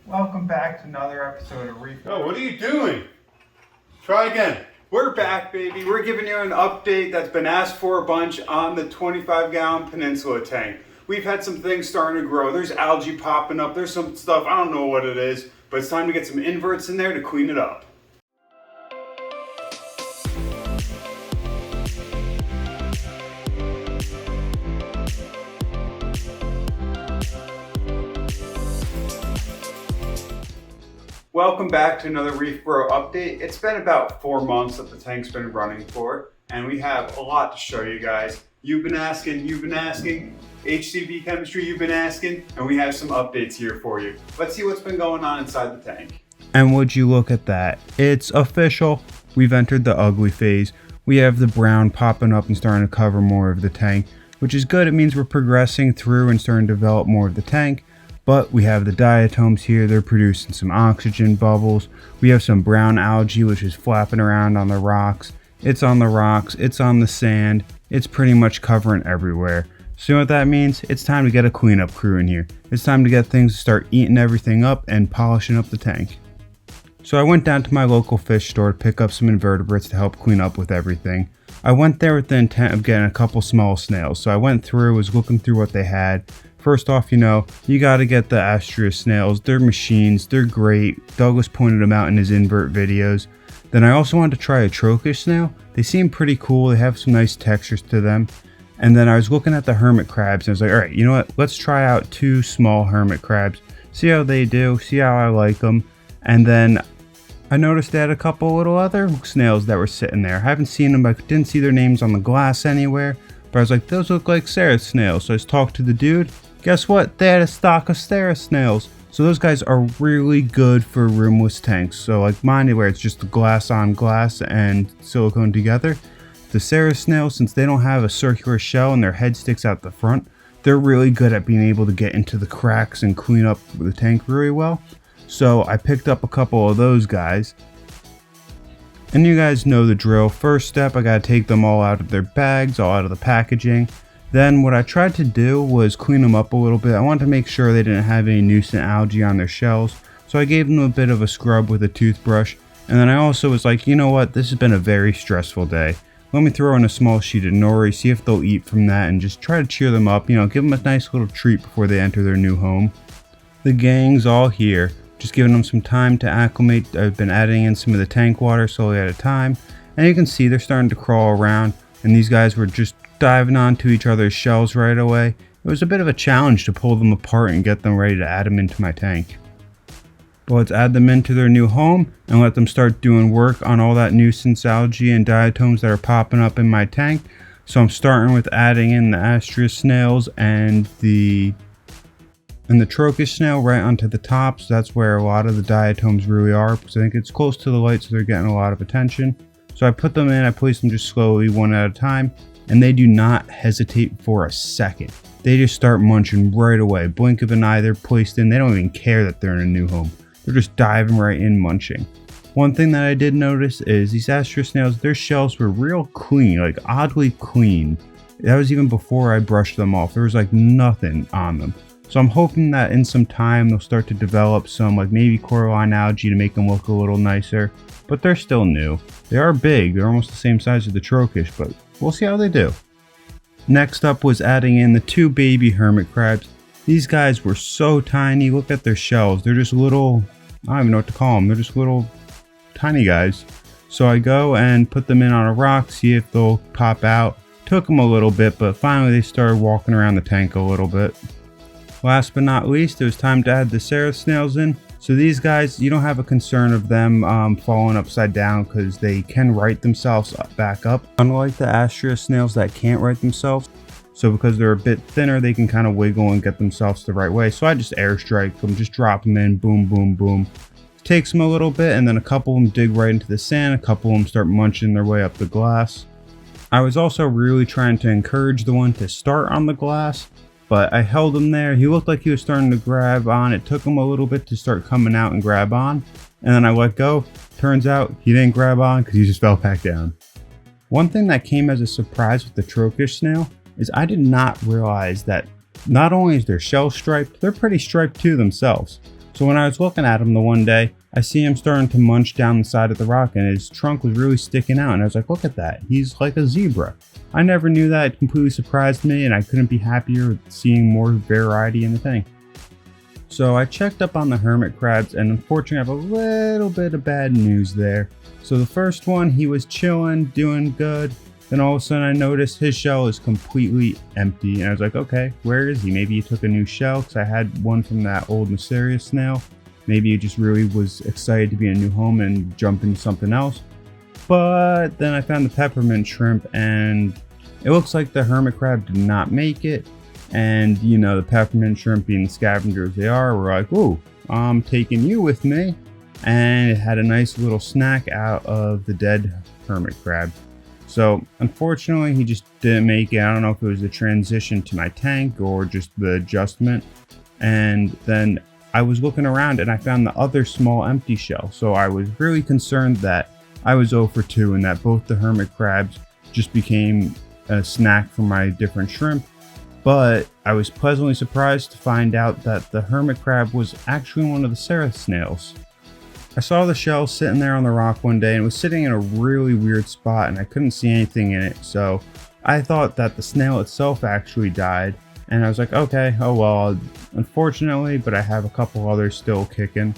Welcome back to another episode of Reef. Oh, what are you doing? Try again. We're back, baby. We're giving you an update that's been asked for a bunch on the 25-gallon Peninsula tank. We've had some things starting to grow. There's algae popping up. There's some stuff, I don't know what it is, but it's time to get some inverts in there to clean it up. Welcome back to another Reef Bro update. It's been about 4 months that the tank's been running for, and we have a lot to show you guys. You've been asking, HCV chemistry you've been asking, and we have some updates here for you. Let's see what's been going on inside the tank. And would you look at that? It's official. We've entered the ugly phase. We have the brown popping up and starting to cover more of the tank, which is good. It means we're progressing through and starting to develop more of the tank. But we have the diatoms here. They're producing some oxygen bubbles. We have some brown algae, which is flapping around on the rocks. It's on the rocks. It's on the sand. It's pretty much covering everywhere. So you know what that means? It's time to get a cleanup crew in here. It's time to get things to start eating everything up and polishing up the tank. So I went down to my local fish store to pick up some invertebrates to help clean up with everything. I went there with the intent of getting a couple small snails. So I went through, was looking through what they had. First off, you gotta get the Astrea snails. They're machines, they're great. Douglas pointed them out in his invert videos. Then I also wanted to try a trokish snail. They seem pretty cool, they have some nice textures to them. And then I was looking at the hermit crabs and I was like, alright, you know what, let's try out 2 small hermit crabs. See how they do, see how I like them. And then I noticed they had a couple little other snails that were sitting there. I haven't seen them, I didn't see their names on the glass anywhere. But I was like, those look like Sarah's snails. So I just talked to the dude. Guess what? They had a stock of Sarah snails. So those guys are really good for roomless tanks. So like mine, where it's just glass on glass and silicone together. The Sarah snails, since they don't have a circular shell and their head sticks out the front, they're really good at being able to get into the cracks and clean up the tank really well. So I picked up a couple of those guys. And you guys know the drill. First step, I gotta take them all out of their bags, all out of the packaging. Then what I tried to do was clean them up a little bit. I wanted to make sure they didn't have any nuisance algae on their shells. So I gave them a bit of a scrub with a toothbrush. And then I also was like, you know what, this has been a very stressful day. Let me throw in a small sheet of nori, see if they'll eat from that and just try to cheer them up. Give them a nice little treat before they enter their new home. The gang's all here. Just giving them some time to acclimate. I've been adding in some of the tank water slowly at a time. And you can see they're starting to crawl around. And these guys were just diving onto each other's shells right away. It was a bit of a challenge to pull them apart and get them ready to add them into my tank. But let's add them into their new home and let them start doing work on all that nuisance algae and diatoms that are popping up in my tank. So I'm starting with adding in the Astrea snails and the trokish snail right onto the top. So that's where a lot of the diatoms really are, because I think it's close to the light, so they're getting a lot of attention. So I put them in, I place them just slowly one at a time. And they do not hesitate for a second. They just start munching right away. Blink of an eye, they're placed in. They don't even care that they're in a new home. They're just diving right in, munching. One thing that I did notice is these Astrea snails, their shells were real clean, like oddly clean. That was even before I brushed them off. There was like nothing on them. So I'm hoping that in some time they'll start to develop some like maybe coralline algae to make them look a little nicer. But they're still new. They are big. They're almost the same size as the trokish, but we'll see how they do. Next up was adding in the 2 baby hermit crabs. These guys were so tiny. Look at their shells. They're just little, I don't even know what to call them. They're just little tiny guys. So I go and put them in on a rock, see if they'll pop out. Took them a little bit, but finally they started walking around the tank a little bit. Last but not least, it was time to add the Sarah snails in. So these guys, you don't have a concern of them falling upside down because they can right themselves back up. Unlike the Astrea snails that can't right themselves. So because they're a bit thinner, they can kind of wiggle and get themselves the right way. So I just airstrike them, just drop them in, boom, boom, boom. Takes them a little bit, and then a couple of them dig right into the sand. A couple of them start munching their way up the glass. I was also really trying to encourage the one to start on the glass. But I held him there. He looked like he was starting to grab on. It took him a little bit to start coming out and grab on. And then I let go. Turns out he didn't grab on because he just fell back down. One thing that came as a surprise with the trokish snail is I did not realize that not only is their shell striped, they're pretty striped too themselves. So So when I was looking at him the one day, I see him starting to munch down the side of the rock and his trunk was really sticking out. And I was like, look at that. He's like a zebra. I never knew that. It completely surprised me and I couldn't be happier with seeing more variety in the tank. So I checked up on the hermit crabs and unfortunately I have a little bit of bad news there. So the first one, he was chilling, doing good. Then all of a sudden I noticed his shell is completely empty and I was like, okay, where is he? Maybe he took a new shell because I had one from that old mysterious snail. Maybe he just really was excited to be in a new home and jump into something else. But then I found the peppermint shrimp and it looks like the hermit crab did not make it. And you know, the peppermint shrimp being the scavengers they are, were like, ooh, I'm taking you with me. And it had a nice little snack out of the dead hermit crab. So unfortunately, he just didn't make it. I don't know if it was the transition to my tank or just the adjustment. And then I was looking around and I found the other small empty shell. So I was really concerned that I was 0 for 2 and that both the hermit crabs just became a snack for my different shrimp. But I was pleasantly surprised to find out that the hermit crab was actually one of the seraph snails. I saw the shell sitting there on the rock one day and it was sitting in a really weird spot and I couldn't see anything in it. So I thought that the snail itself actually died. And I was like, okay, oh well, unfortunately, but I have a couple others still kicking.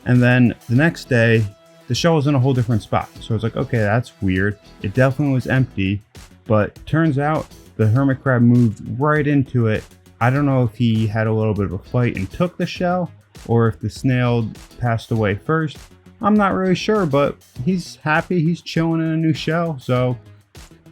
And then the next day, the shell was in a whole different spot. So I was like, okay, that's weird. It definitely was empty, but turns out the hermit crab moved right into it. I don't know if he had a little bit of a fight and took the shell or if the snail passed away first. I'm not really sure, but he's happy. He's chilling in a new shell. So,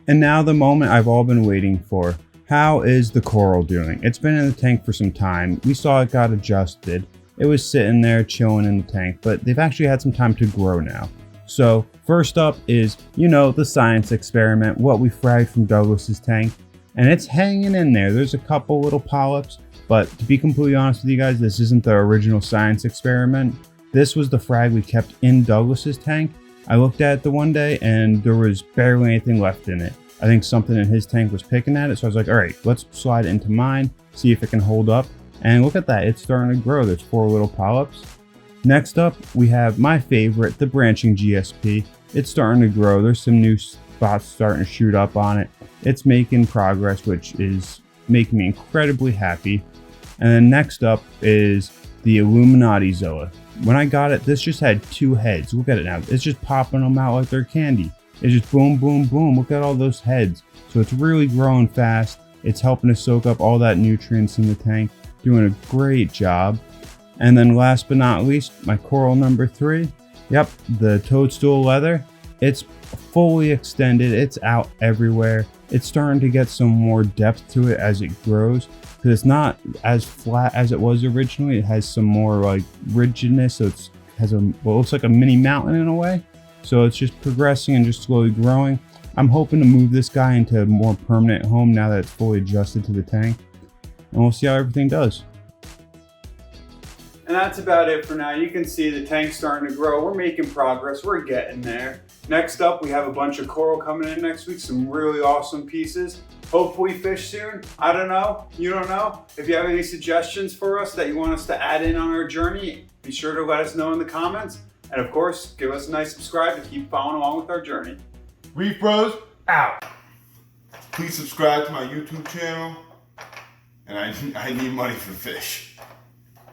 and now the moment I've all been waiting for. How is the coral doing? It's been in the tank for some time. We saw it got adjusted. It was sitting there chilling in the tank, but they've actually had some time to grow now. So first up is, you know, the science experiment, what we fragged from Douglas's tank. And it's hanging in there. There's a couple little polyps, but to be completely honest with you guys, this isn't the original science experiment. This was the frag we kept in Douglas's tank. I looked at it the one day and there was barely anything left in it. I think something in his tank was picking at it. So I was like, all right, let's slide it into mine, see if it can hold up. And look at that, it's starting to grow. There's 4 little polyps. Next up, we have my favorite, the branching GSP. It's starting to grow. There's some new spots starting to shoot up on it. It's making progress, which is making me incredibly happy. And then next up is the Illuminati Zoa. When I got it, this just had 2 heads. Look at it now. It's just popping them out like they're candy. It's just boom, boom, boom. Look at all those heads. So it's really growing fast. It's helping to soak up all that nutrients in the tank. Doing a great job. And then last but not least, my coral number 3. Yep, the toadstool leather. It's fully extended. It's out everywhere. It's starting to get some more depth to it as it grows. Because it's not as flat as it was originally. It has some more like rigidness. So it has what looks like a mini mountain in a way. So it's just progressing and just slowly growing. I'm hoping to move this guy into a more permanent home now that it's fully adjusted to the tank. And we'll see how everything does. And that's about it for now. You can see the tank's starting to grow. We're making progress. We're getting there. Next up, we have a bunch of coral coming in next week. Some really awesome pieces. Hopefully fish soon. I don't know. You don't know. If you have any suggestions for us that you want us to add in on our journey, be sure to let us know in the comments. And of course, give us a nice subscribe to keep following along with our journey. Reef Bros, out. Please subscribe to my YouTube channel. And I need money for fish.